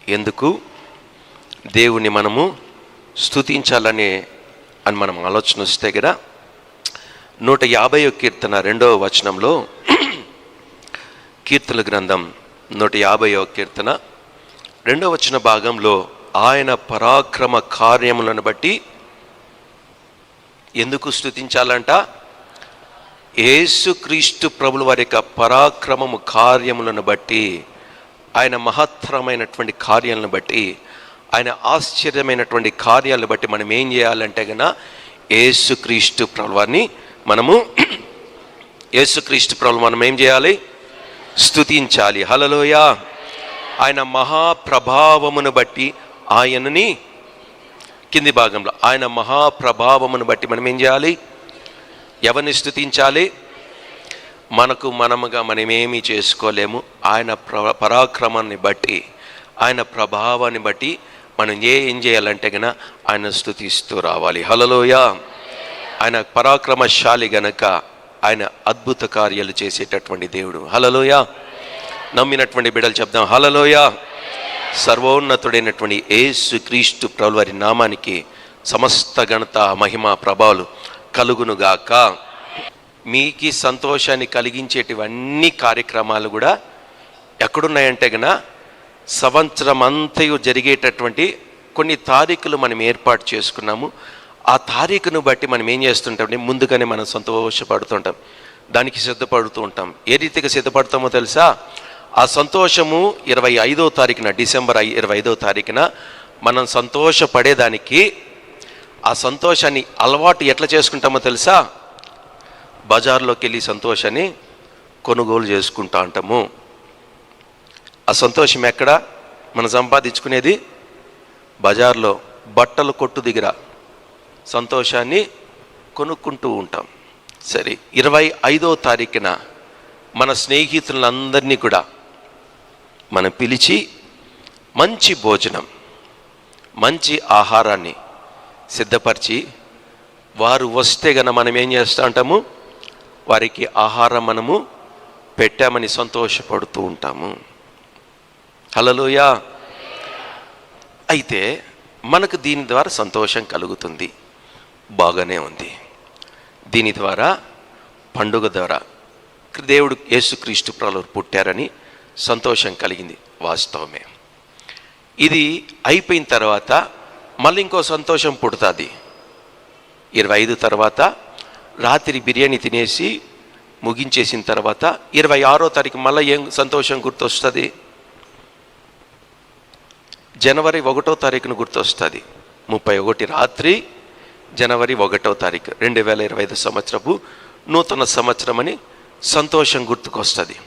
ఎందుకు దేవుని మనము స్తుతించాలని మనం ఆలోచన వస్తే కదా 150వ కీర్తన 2వ వచనంలో, కీర్తన గ్రంథం 150వ కీర్తన 2వ వచన భాగంలో ఆయన పరాక్రమ కార్యములను బట్టి ఎందుకు స్తుతించాలంట? యేసుక్రీస్తు ప్రభుల వారి యొక్క పరాక్రమము కార్యములను బట్టి, ఆయన మహత్తరమైనటువంటి కార్యాలను బట్టి, ఆయన ఆశ్చర్యమైనటువంటి కార్యాలను బట్టి మనం ఏం చేయాలంటే కన్నా యేసుక్రీస్తు ప్రభుల వారిని యేసుక్రీస్తు ప్రభులు మనం ఏం చేయాలి? స్తుతించాలి. హల్లెలూయా. ఆయన మహాప్రభావమును బట్టి ఆయనని, కింది భాగంలో ఆయన మహాప్రభావమును బట్టి మనం ఏం చేయాలి? ఎవరిని స్తుతించాలి? మనముగా మనమేమీ చేసుకోలేము. ఆయన పరాక్రమాన్ని బట్టి, ఆయన ప్రభావాన్ని బట్టి మనం ఏం చేయాలంటే గన ఆయన స్తుతిస్తూ రావాలి. హల్లెలూయా. ఆయన పరాక్రమశాలి గనక ఆయన అద్భుత కార్యాలు చేసేటటువంటి దేవుడు. హల్లెలూయా. నమ్మినటువంటి బిడ్డలు చెప్దాం హల్లెలూయా. సర్వోన్నతుడైనటువంటి యేసుక్రీస్తు ప్రభుల వారి నామానికి సమస్త ఘనత, మహిమ, ప్రభావాలు కలుగునుగాక. మీకు సంతోషాన్ని కలిగించేటివన్నీ కార్యక్రమాలు కూడా ఎక్కడున్నాయంటే గన సంవత్సరం అంతయు జరిగేటటువంటి కొన్ని తారీఖులు మనం ఏర్పాటు చేసుకున్నాము. ఆ తారీఖును బట్టి మనం ఏం చేస్తుంటాం? ముందుగానే మనం సంతోషపడుతుంటాం, దానికి సిద్ధపడుతూ ఉంటాం. ఏ రీతిగా సిద్ధపడతామో తెలుసా? ఆ సంతోషము 25వ తారీఖున, డిసెంబర్ 25వ తారీఖున మనం సంతోషపడేదానికి ఆ సంతోషాన్ని అలవాటు ఎట్లా చేసుకుంటామో తెలుసా? బజార్లోకి వెళ్ళి సంతోషాన్ని కొనుగోలు చేసుకుంటా ఉంటాము. ఆ సంతోషం ఎక్కడ మనం సంపాదించుకునేది? బజార్లో బట్టల కొట్టు దగ్గర సంతోషాన్ని కొనుక్కుంటూ ఉంటాం. సరే, 25వ తారీఖున మన స్నేహితులందరినీ కూడా మనం పిలిచి మంచి భోజనం, మంచి ఆహారాన్ని సిద్ధపరిచి, వారు వస్తే గన మనం ఏం చేస్తూ ఉంటాము? వారికి ఆహారం మనము పెట్టామని సంతోషపడుతూ ఉంటాము. హల్లెలూయా. అయితే మనకు దీని ద్వారా సంతోషం కలుగుతుంది, బాగానే ఉంది. దీని ద్వారా, పండుగ ద్వారా దేవుడు యేసుక్రీస్తు ప్రభువు పుట్టారని సంతోషం కలిగింది, వాస్తవమే. ఇది అయిపోయిన తర్వాత మళ్ళీ ఇంకో సంతోషం పుడుతుంది. 25 తర్వాత రాత్రి బిర్యానీ తినేసి ముగించేసిన తర్వాత 26వ తారీఖు మళ్ళీ ఏం సంతోషం గుర్తొస్తుంది? జనవరి 1వ తారీఖును గుర్తొస్తుంది. 31 రాత్రి జనవరి 1వ తారీఖు 2025 సంవత్సరపు నూతన సంవత్సరం అని సంతోషం గుర్తుకొస్తుంది.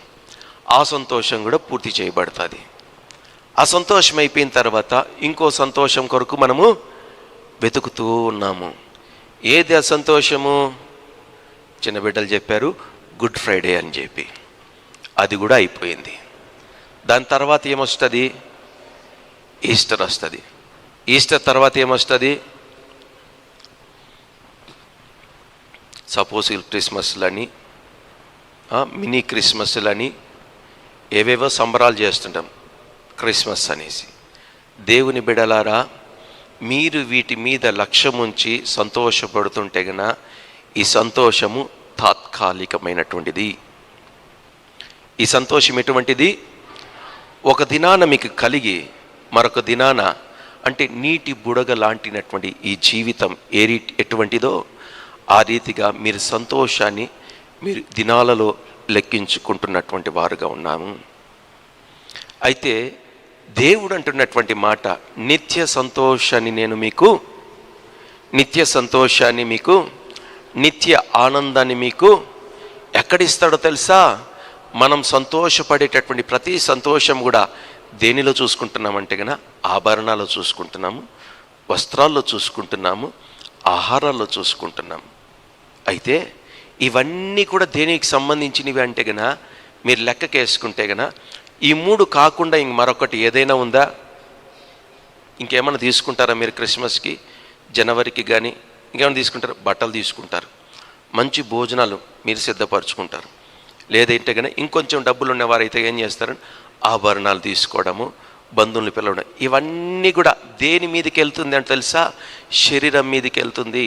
ఆ సంతోషం కూడా పూర్తి చేయబడుతుంది. ఆ సంతోషం అయిపోయిన తర్వాత ఇంకో సంతోషం కొరకు మనము వెతుకుతూ ఉన్నాము. ఏది ఆ సంతోషము? చిన్న బిడ్డలు చెప్పారు గుడ్ ఫ్రైడే అని చెప్పి, అది కూడా అయిపోయింది. దాని తర్వాత ఏమొస్తుంది? ఈస్టర్ వస్తుంది. ఈస్టర్ తర్వాత ఏమొస్తుంది? సపోజ్ క్రిస్మస్లని, మినీ క్రిస్మస్లని ఏవేవో సంబరాలు చేస్తుంటాం క్రిస్మస్ అనేసి. దేవుని బిడలారా, మీరు వీటి మీద లక్ష్యం ఉంచి సంతోషపడుతుంటే గన ఈ సంతోషము తాత్కాలికమైనటువంటిది. ఈ సంతోషం ఎటువంటిది? ఒక దినాన మీకు కలిగి మరొక దినాన, అంటే నీటి బుడగ లాంటినటువంటి ఈ జీవితం ఎటువంటిదో ఆ రీతిగా మీరు సంతోషాన్ని మీరు దినాలలో లెక్కించుకుంటున్నటువంటి వారుగా ఉన్నాము. అయితే దేవుడు అంటున్నటువంటి మాట, నిత్య సంతోషాన్ని నేను మీకు, నిత్య సంతోషాన్ని మీకు, నిత్య ఆనందాన్ని మీకు ఎక్కడిస్తాడో తెలుసా? మనం సంతోషపడేటటువంటి ప్రతి సంతోషం కూడా దేనిలో చూసుకుంటున్నామంటే కనుక ఆభరణాల్లో చూసుకుంటున్నాము, వస్త్రాల్లో చూసుకుంటున్నాము, ఆహారాల్లో చూసుకుంటున్నాము. అయితే ఇవన్నీ కూడా దేనికి సంబంధించినవి అంటే కనుక మీరు లెక్కకేసుకుంటే కనుక ఈ 3 కాకుండా ఇంక మరొకటి ఏదైనా ఉందా? ఇంకేమైనా తీసుకుంటారా మీరు? క్రిస్మస్కి, జనవరికి కానీ ఇంకేమైనా తీసుకుంటారు? బట్టలు తీసుకుంటారు, మంచి భోజనాలు మీరు సిద్ధపరచుకుంటారు. లేదంటే కనుక ఇంకొంచెం డబ్బులు ఉన్నవారైతే ఏం చేస్తారని ఆభరణాలు తీసుకోవడము, బంధువుల్ని పిలవడం, ఇవన్నీ కూడా దేని మీదకి వెళ్తుంది అంటే తెలుసా? శరీరం మీదకి వెళ్తుంది.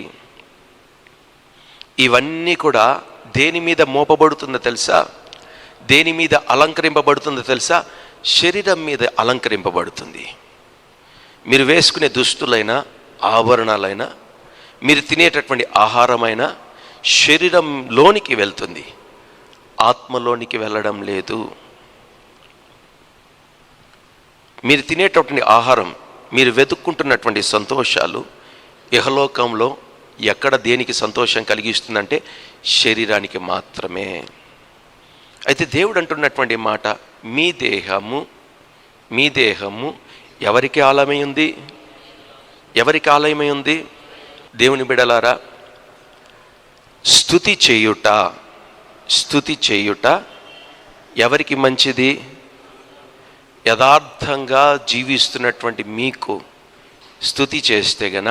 ఇవన్నీ కూడా దేని మీద మోపబడుతుందో తెలుసా? దేని మీద అలంకరింపబడుతుందో తెలుసా? శరీరం మీద అలంకరింపబడుతుంది. మీరు వేసుకునే దుస్తులైనా, ఆభరణాలైనా, మీరు తినేటటువంటి ఆహారమైనా శరీరంలోనికి వెళ్తుంది, ఆత్మలోనికి వెళ్ళడం లేదు. మీరు తినేటటువంటి ఆహారం, మీరు వెతుక్కుంటున్నటువంటి సంతోషాలు ఇహలోకంలో ఎక్కడ దేనికి సంతోషం కలిగిస్తుందంటే శరీరానికి మాత్రమే. అయితే దేవుడు అంటున్నటువంటి మాట, మీ దేహము ఎవరికి ఆలయమై ఉంది? ఎవరికి ఆలయమై ఉంది? దేవుని బిడలారా, స్తుతి చేయుట ఎవరికి మంచిది? యథార్థంగా జీవిస్తున్నటువంటి మీకు స్తుతి చేస్తే గన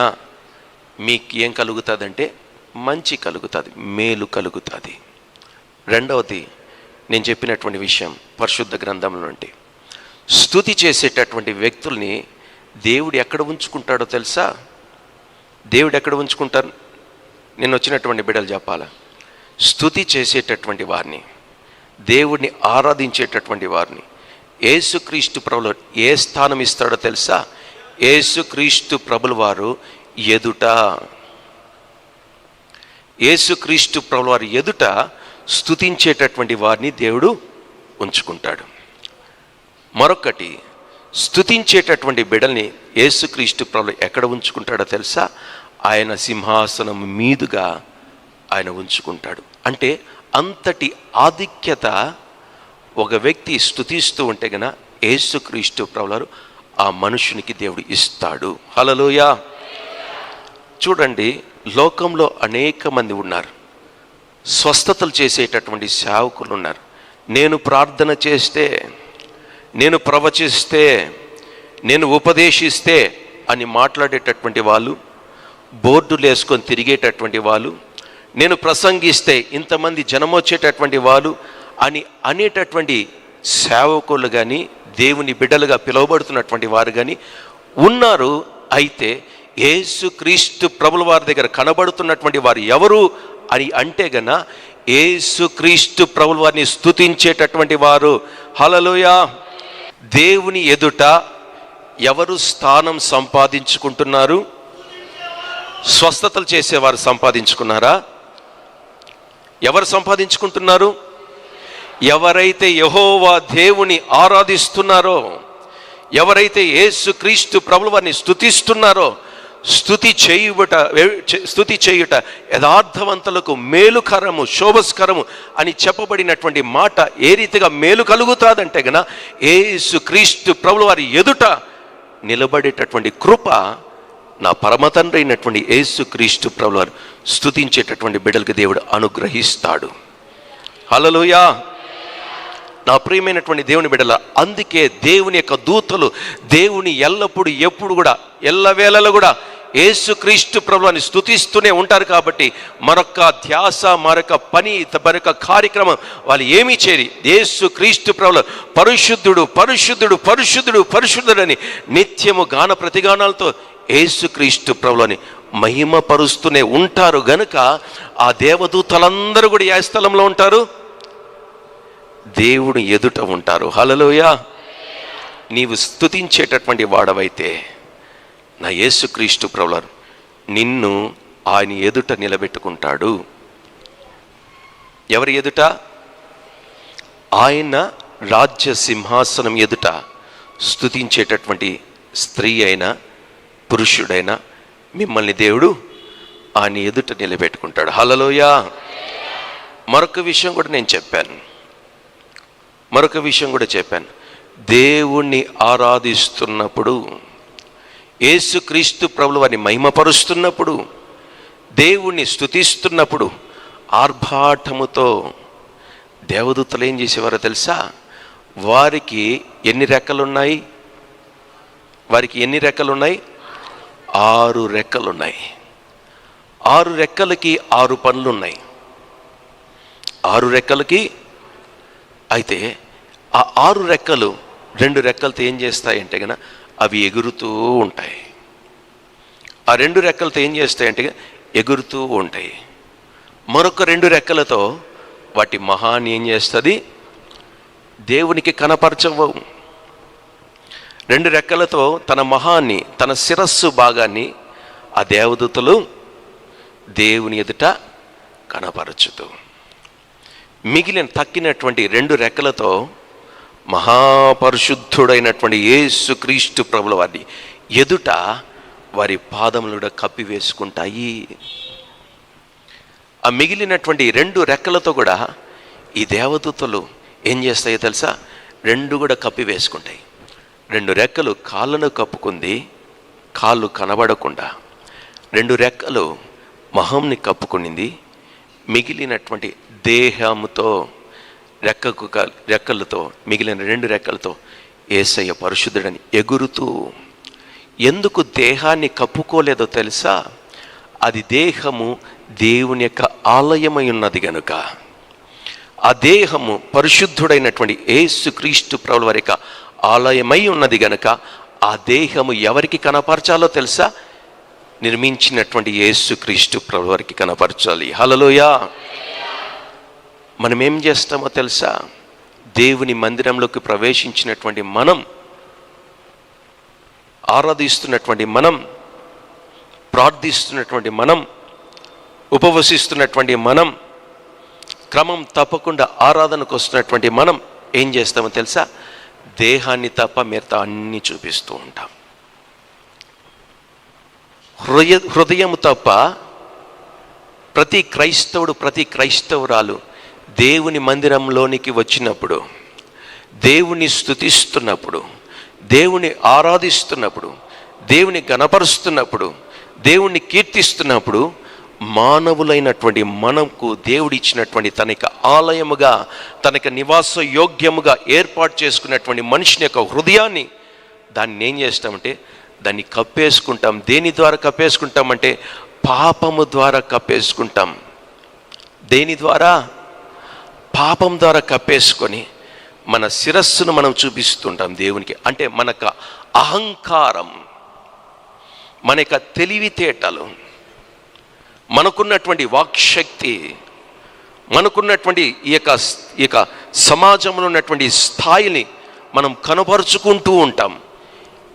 మీకు ఏం కలుగుతుందంటే మంచి కలుగుతుంది, మేలు కలుగుతుంది. రెండవది, నేను చెప్పినటువంటి విషయం పరిశుద్ధ గ్రంథంలో నుండి, స్తుతి చేసేటటువంటి వ్యక్తుల్ని దేవుడు ఎక్కడ ఉంచుకుంటాడో తెలుసా? దేవుడు ఎక్కడ ఉంచుకుంటారు? నేను వచ్చినటువంటి బిడ్డలు చెప్పాలా, స్తుతి చేసేటటువంటి వారిని, దేవుడిని ఆరాధించేటటువంటి వారిని యేసుక్రీస్తు ప్రభులు ఏ స్థానం ఇస్తాడో తెలుసా? యేసుక్రీస్తు ప్రభుల వారు ఎదుట, యేసుక్రీస్తు ప్రభుల వారి ఎదుట స్తుతించేటటువంటి వారిని దేవుడు ఉంచుకుంటాడు. మరొకటి, స్తుతించేటటువంటి బిడ్డల్ని యేసుక్రీస్తు ప్రభులు ఎక్కడ ఉంచుకుంటాడో తెలుసా? ఆయన సింహాసనం మీదుగా ఆయన ఉంచుకుంటాడు. అంటే అంతటి ఆధిక్యత ఒక వ్యక్తి స్తుతిస్తూ ఉంటే గన యేసుక్రీస్తు ప్రభువారు ఆ మనుషునికి దేవుడు ఇస్తాడు. హల్లెలూయా. చూడండి, లోకంలో అనేక మంది ఉన్నారు, స్వస్థతలు చేసేటటువంటి సేవకులు ఉన్నారు. నేను ప్రార్థన చేస్తే, నేను ప్రవచిస్తే, నేను ఉపదేశిస్తే అని మాట్లాడేటటువంటి వాళ్ళు, బోర్డులు వేసుకొని తిరిగేటటువంటి వాళ్ళు, నేను ప్రసంగిస్తే ఇంతమంది జనమొచ్చేటటువంటి వాళ్ళు అని అనేటటువంటి సేవకులు కానీ, దేవుని బిడ్డలుగా పిలువబడుతున్నటువంటి వారు కానీ ఉన్నారు. అయితే యేసుక్రీస్తు ప్రభుల వారి దగ్గర కనబడుతున్నటువంటి వారు ఎవరు అని అంటే గన యేసుక్రీస్తు ప్రభుల వారిని స్తుతించేటటువంటి వారు. హల్లెలూయా. దేవుని ఎదుట ఎవరు స్థానం సంపాదించుకుంటున్నారు? స్వస్థతలు చేసేవారు సంపాదించుకున్నారా? ఎవరు సంపాదించుకుంటున్నారు? ఎవరైతే యెహోవా దేవుని ఆరాధిస్తున్నారో, ఎవరైతే యేసుక్రీస్తు ప్రభుల వారిని స్తుతిస్తున్నారో, స్తుతి చేయుట యథార్థవంతులకు మేలుకరము, శోభస్కరము అని చెప్పబడినటువంటి మాట ఏ రీతిగా మేలు కలుగుతాదంటే గన యేసుక్రీస్తు ప్రభుల వారి ఎదుట నిలబడేటటువంటి కృప నా పరమతండ్రి అయినటువంటి యేసుక్రీస్తు ప్రభుల వారు స్తుతించేటటువంటి బిడ్డలకు దేవుడు అనుగ్రహిస్తాడు. హల్లెలూయా. నా ప్రియమైనటువంటి దేవుని బిడ్డల, అందుకే దేవుని యొక్క దూతలు దేవుని ఎల్లప్పుడు ఎప్పుడు కూడా ఎల్లవేళలో కూడా యేసుక్రీస్తు ప్రభువుని స్తుతిస్తూనే ఉంటారు. కాబట్టి మరొక ధ్యాస, మరొక పని, మరొక కార్యక్రమం వాళ్ళు ఏమీ చేయరు. యేసుక్రీస్తు ప్రభువు పరిశుద్ధుడు పరిశుద్ధుడు పరిశుద్ధుడు పరిశుద్ధుడు అని నిత్యము గాన ప్రతిగానాలతో యేసుక్రీస్తు ప్రభువుని మహిమపరుస్తూనే ఉంటారు. గనుక ఆ దేవదూతలందరూ కూడా ఏ స్థలంలో ఉంటారు? దేవుని ఎదుట ఉంటారు. హల్లెలూయా. నీవు స్తుతించేటటువంటి వాడవైతే నా యేసుక్రీస్తు ప్రభువారు నిన్ను ఆయన ఎదుట నిలబెట్టుకుంటాడు. ఎవరి ఎదుట? ఆయన రాజ్య సింహాసనం ఎదుట స్తుతించేటటువంటి స్త్రీ అయినా పురుషుడైనా మిమ్మల్ని దేవుడు ఆయన ఎదుట నిలబెట్టుకుంటాడు. హల్లెలూయా. మరొక విషయం కూడా చెప్పాను. దేవుణ్ణి ఆరాధిస్తున్నప్పుడు, యేసుక్రీస్తు ప్రభువు వారిని మహిమపరుస్తున్నప్పుడు, దేవుణ్ణి స్తుతిస్తున్నప్పుడు ఆర్భాటముతో దేవదూతలు ఏం చేసేవారో తెలుసా? వారికి ఎన్ని రెక్కలున్నాయి? 6 రెక్కలున్నాయి. 6 రెక్కలకి 6 పనులు ఉన్నాయి. 6 రెక్కలకి. అయితే ఆ 6 రెక్కలు రెండు రెక్కలతో ఏం చేస్తాయంటే గన అవి ఎగురుతూ ఉంటాయి. ఆ రెండు రెక్కలతో ఏం చేస్తాయంటే ఎగురుతూ ఉంటాయి. మరొక రెండు రెక్కలతో వాటి మహాన్ని ఏం చేస్తుంది? దేవునికి కనపరచవు. రెండు రెక్కలతో తన మహాన్ని, తన శిరస్సు భాగాన్ని ఆ దేవదూతలు దేవుని ఎదుట కనపరచుతూ, మిగిలిన తక్కినటువంటి రెండు రెక్కలతో మహాపరిశుద్ధుడైనటువంటి యేసుక్రీస్తు ప్రభుల వారిని ఎదుట వారి పాదములు కప్పివేసుకుంటాయి. ఆ మిగిలినటువంటి రెండు రెక్కలతో కూడా ఈ దేవదూతలు ఏం చేస్తాయో తెలుసా? రెండు కూడా కప్పివేసుకుంటాయి. రెండు రెక్కలు కాళ్ళను కప్పుకుంది, కాళ్ళు కనబడకుండా. రెండు రెక్కలు మొహంని కప్పుకునింది. మిగిలినటువంటి దేహముతో రెక్కలతో మిగిలిన రెండు రెక్కలతో యేసయ్య పరిశుద్ధుడని ఎగురుతూ. ఎందుకు దేహాన్ని కప్పుకోలేదో తెలుసా? అది దేహము దేవుని యొక్క ఆలయమై ఉన్నది గనుక. ఆ దేహము పరిశుద్ధుడైనటువంటి యేసుక్రీస్తు ప్రభుల వారి యొక్క ఆలయమై ఉన్నది గనుక ఆ దేహము ఎవరికి కనపరచాలో తెలుసా? నిర్మించినటువంటి యేసుక్రీస్తు ప్రభుల వారికి కనపరచాలి. హల్లెలూయా. మనం ఏం చేస్తామో తెలుసా? దేవుని మందిరంలోకి ప్రవేశించినటువంటి మనం, ఆరాధిస్తున్నటువంటి మనం, ప్రార్థిస్తున్నటువంటి మనం, ఉపవసిస్తున్నటువంటి మనం, క్రమం తప్పకుండా ఆరాధనకు వస్తున్నటువంటి మనం ఏం చేస్తామో తెలుసా? దేహాన్ని తప్ప మిగతా అన్నీ చూపిస్తూ ఉంటాం. హృదయం తప్ప ప్రతి క్రైస్తవుడు, ప్రతి క్రైస్తవురాలు దేవుని మందిరంలోనికి వచ్చినప్పుడు, దేవుని స్తుతిస్తున్నప్పుడు, దేవుని ఆరాధిస్తున్నప్పుడు, దేవుని గణపరుస్తున్నప్పుడు, దేవుణ్ణి కీర్తిస్తున్నప్పుడు మానవులైనటువంటి మనకు దేవుడిచ్చినటువంటి తనక ఆలయముగా, తనక నివాస యోగ్యముగా ఏర్పాటు చేసుకున్నటువంటి మనిషిని యొక్క హృదయాన్ని, దాన్ని ఏం చేస్తామంటే దాన్ని కప్పేసుకుంటాం. దేని ద్వారా కప్పేసుకుంటామంటే పాపము ద్వారా కప్పేసుకుంటాం. దేని ద్వారా? పాపం ద్వారా కప్పేసుకొని మన శిరస్సును మనం చూపిస్తుంటాం దేవునికి. అంటే మనకు అహంకారం, మన యొక్క తెలివితేటలు, మనకున్నటువంటి వాక్శక్తి, మనకున్నటువంటి ఈ యొక్క సమాజంలో ఉన్నటువంటి స్థాయిని మనం కనపరుచుకుంటూ ఉంటాం.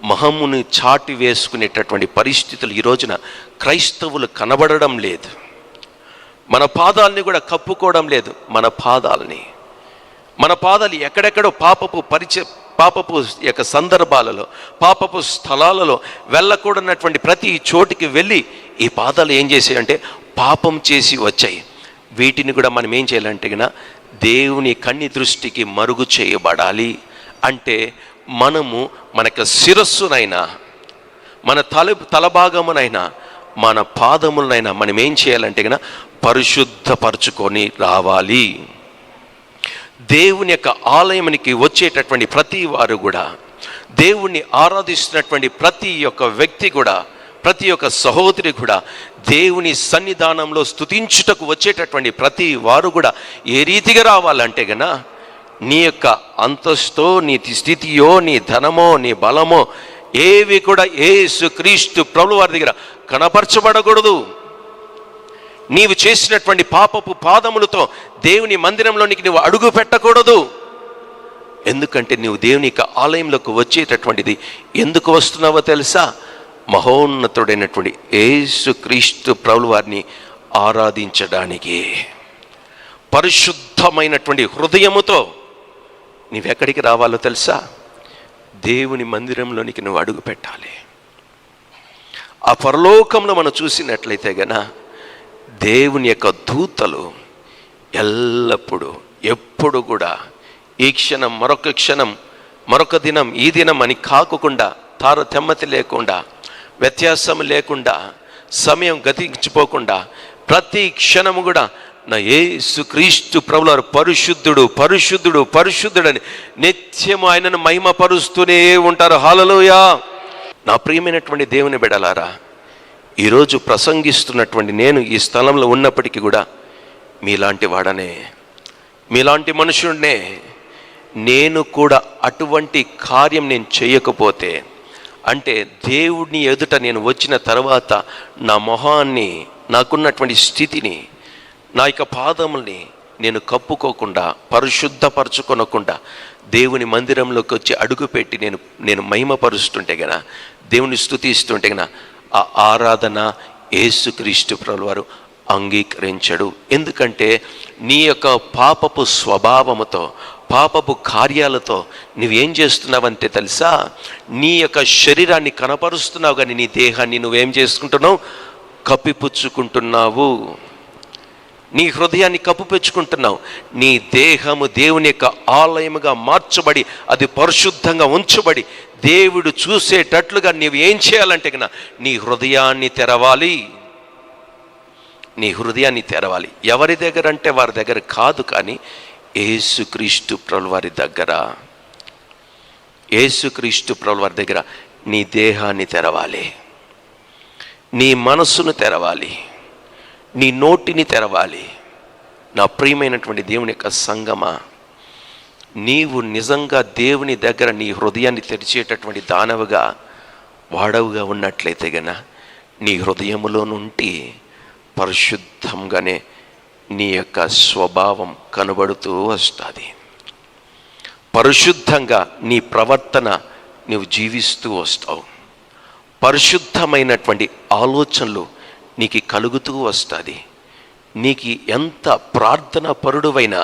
మహమ్ముని చాటి వేసుకునేటటువంటి పరిస్థితులు ఈ రోజున క్రైస్తవులు కనబడడం లేదు. మన పాదాలని కూడా కప్పుకోవడం లేదు. మన పాదాలు ఎక్కడెక్కడో పాపపు యొక్క సందర్భాలలో, పాపపు స్థలాలలో వెళ్ళకూడనటువంటి ప్రతి చోటికి వెళ్ళి ఈ పాదాలు ఏం చేసాయంటే పాపం చేసి వచ్చాయి. వీటిని కూడా మనం ఏం చేయాలంటే కన్నా దేవుని కన్ని దృష్టికి మరుగు చేయబడాలి. అంటే మనము మనకు శిరస్సునైనా, మన తలభాగమునైనా, మన పాదములనైనా మనం ఏం చేయాలంటే కన్నా పరిశుద్ధపరచుకొని రావాలి. దేవుని యొక్క ఆలయానికి వచ్చేటటువంటి ప్రతి వారు కూడా, దేవుణ్ణి ఆరాధిస్తున్నటువంటి ప్రతి ఒక్క వ్యక్తి కూడా, ప్రతి ఒక్క సహోదరి కూడా దేవుని సన్నిధానంలో స్తుతించుటకు వచ్చేటటువంటి ప్రతి వారు కూడా ఏ రీతిగా రావాలంటే గన నీ యొక్క అంతస్తో, నీ స్థితియో, నీ ధనమో, నీ బలమో ఏవి కూడా యేసుక్రీస్తు ప్రభువు వారి దగ్గర కనపరచబడకూడదు. నీవు చేసినటువంటి పాపపు పాదములతో దేవుని మందిరంలోనికి నువ్వు అడుగు పెట్టకూడదు. ఎందుకంటే నువ్వు దేవుని యొక్క ఆలయంలోకి వచ్చేటటువంటిది ఎందుకు వస్తున్నావో తెలుసా? మహోన్నతుడైనటువంటి యేసుక్రీస్తు ప్రభువు వారిని ఆరాధించడానికి. పరిశుద్ధమైనటువంటి హృదయముతో నీవెక్కడికి రావాలో తెలుసా? దేవుని మందిరంలోనికి నువ్వు అడుగు పెట్టాలి. ఆ పరలోకంలో మనం చూసినట్లయితే గన దేవుని యొక్క దూతలు ఎల్లప్పుడూ ఎప్పుడు కూడా ఈ క్షణం, మరొక క్షణం, మరొక దినం, ఈ దినం అని కాకుండా, తారతమ్యత లేకుండా, వ్యత్యాసం లేకుండా, సమయం గతించిపోకుండా ప్రతి క్షణము కూడా నా యేసుక్రీస్తు ప్రభువారు పరిశుద్ధుడు, పరిశుద్ధుడు, పరిశుద్ధుడని నిత్యము ఆయనను మహిమపరుస్తూనే ఉంటారు. హల్లెలూయా. నా ప్రియమైనటువంటి దేవుని బిడ్డలారా, ఈరోజు ప్రసంగిస్తున్నటువంటి నేను ఈ స్థలంలో ఉన్నప్పటికీ కూడా మీలాంటి వాడనే, మీలాంటి మనుషుడినే. నేను కూడా అటువంటి కార్యం నేను చేయకపోతే, అంటే దేవుడిని ఎదుట నేను వచ్చిన తర్వాత నా మొహాన్ని, నాకున్నటువంటి స్థితిని, నా యొక్క పాదముల్ని నేను కప్పుకోకుండా, పరిశుద్ధపరచుకొనకుండా దేవుని మందిరంలోకి వచ్చి అడుగుపెట్టి నేను మహిమపరుస్తుంటే గన, దేవుని స్తుతిస్తుంటే గన, ఆ ఆరాధన యేసుక్రీస్తు ప్రభువు వారు అంగీకరించడు. ఎందుకంటే నీ యొక్క పాపపు స్వభావముతో, పాపపు కార్యాలతో నువ్వేం చేస్తున్నావంటే తెలుసా, నీ యొక్క శరీరాన్ని కనపరుస్తున్నావు కానీ నీ దేహాన్ని నువ్వేం చేసుకుంటున్నావు, కప్పిపుచ్చుకుంటున్నావు. నీ హృదయాన్ని కప్పుపెచ్చుకుంటున్నావు. నీ దేహము దేవుని యొక్క ఆలయముగా మార్చబడి, అది పరిశుద్ధంగా ఉంచబడి, దేవుడు చూసేటట్లుగా నీవు ఏం చేయాలంటే కన్నా నీ హృదయాన్ని తెరవాలి. నీ హృదయాన్ని తెరవాలి. ఎవరి దగ్గర అంటే వారి దగ్గర కాదు, కానీ యేసుక్రీస్తు ప్రభువు వారి దగ్గర, యేసుక్రీస్తు ప్రభువు వారి దగ్గర నీ దేహాన్ని తెరవాలి, నీ మనస్సును తెరవాలి, నీ నోటిని తెరవాలి. నా ప్రియమైనటువంటి దేవుని యొక్క సంగమా, నీవు నిజంగా దేవుని దగ్గర నీ హృదయాన్ని తెరిచేటటువంటి దానవుగా, వాడవుగా ఉన్నట్లయితే గన నీ హృదయములో నుండి పరిశుద్ధంగానే నీ యొక్క స్వభావం కనబడుతూ వస్తుంది. పరిశుద్ధంగా నీ ప్రవర్తన నీవు జీవిస్తూ వస్తావు. పరిశుద్ధమైనటువంటి ఆలోచనలు నీకు కలుగుతూ వస్తుంది. నీకు ఎంత ప్రార్థన పరుడువైనా,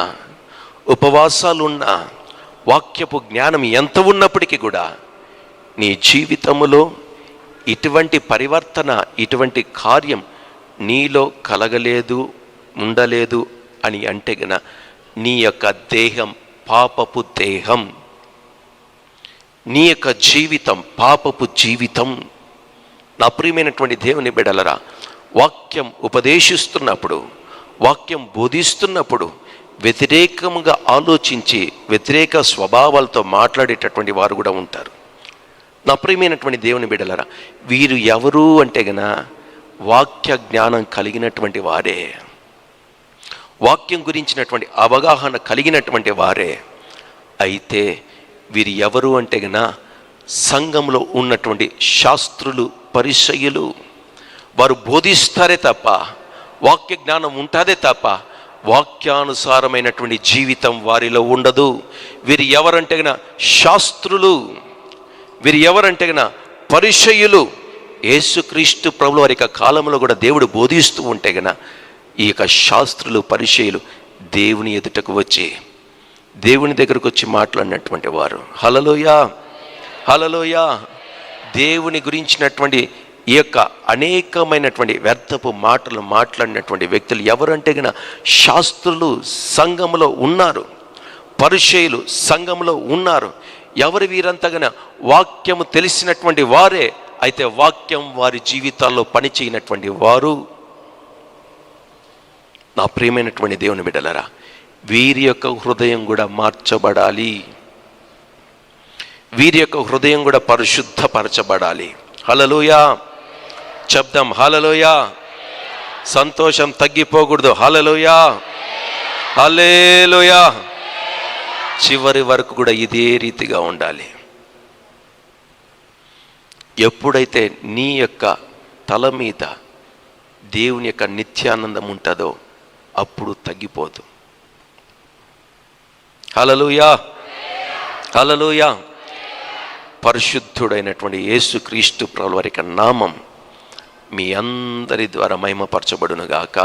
ఉపవాసాలున్నా, వాక్యపు జ్ఞానం ఎంత ఉన్నప్పటికీ కూడా నీ జీవితములో ఇటువంటి పరివర్తన, ఇటువంటి కార్యం నీలో కలగలేదు, ఉండలేదు అని అంటే గన నీ యొక్క దేహం పాపపు దేహం, నీ యొక్క జీవితం పాపపు జీవితం. నా ప్రియమైనటువంటి దేవుని బిడ్డలరా, వాక్యం ఉపదేశిస్తున్నప్పుడు, వాక్యం బోధిస్తున్నప్పుడు వ్యతిరేకంగా ఆలోచించి వ్యతిరేక స్వభావాలతో మాట్లాడేటటువంటి వారు కూడా ఉంటారు. నా ప్రియమైనటువంటి దేవుని బిడ్డలరా, వీరు ఎవరు అంటే గన వాక్య జ్ఞానం కలిగినటువంటి వారే, వాక్యం గురించినటువంటి అవగాహన కలిగినటువంటి వారే. అయితే వీరు ఎవరు అంటే గన సంఘంలో ఉన్నటువంటి శాస్త్రులు, పరిసయ్యులు. వారు బోధిస్తారే తప్ప, వాక్య జ్ఞానం ఉంటుందే తప్ప వాక్యానుసారమైనటువంటి జీవితం వారిలో ఉండదు. వీరు ఎవరంటే గన శాస్త్రులు, వీరు ఎవరంటే గన పరిసయ్యులు. యేసుక్రీస్తు ప్రభువు వారి యొక్క కాలంలో కూడా దేవుడు బోధిస్తూ ఉంటే గన ఈ యొక్క శాస్త్రులు, పరిసయ్యులు దేవుని ఎదుటకు వచ్చి, దేవుని దగ్గరకు వచ్చి మాట్లాడినటువంటి వారు. హల్లెలూయా, హల్లెలూయా. దేవుని గురించినటువంటి ఈ యొక్క అనేకమైనటువంటి వ్యర్థపు మాటలు మాట్లాడినటువంటి వ్యక్తులు ఎవరంటే గన శాస్త్రులు సంఘంలో ఉన్నారు, పరిసయ్యులు సంఘంలో ఉన్నారు. ఎవరు వీరంతా గన వాక్యము తెలిసినటువంటి వారే, అయితే వాక్యం వారి జీవితాల్లో పనిచేయనటువంటి వారు. నా ప్రియమైనటువంటి దేవుని బిడ్డలరా, వీరి యొక్క హృదయం కూడా మార్చబడాలి, వీరి యొక్క హృదయం కూడా పరిశుద్ధపరచబడాలి. హల్లెలూయా చెప్దాం. హల్లెలూయా. సంతోషం తగ్గిపోకూడదు. హల్లెలూయా, హల్లెలూయా. చివరి వరకు కూడా ఇదే రీతిగా ఉండాలి. ఎప్పుడైతే నీ యొక్క తల మీద దేవుని యొక్క నిత్యానందం ఉంటుందో అప్పుడు తగ్గిపోదు. హల్లెలూయా, హల్లెలూయా. పరిశుద్ధుడైనటువంటి యేసుక్రీస్తు ప్రభువు వారి యొక్క నామం మీ అందరి ద్వారా మహిమపరచబడును గాక.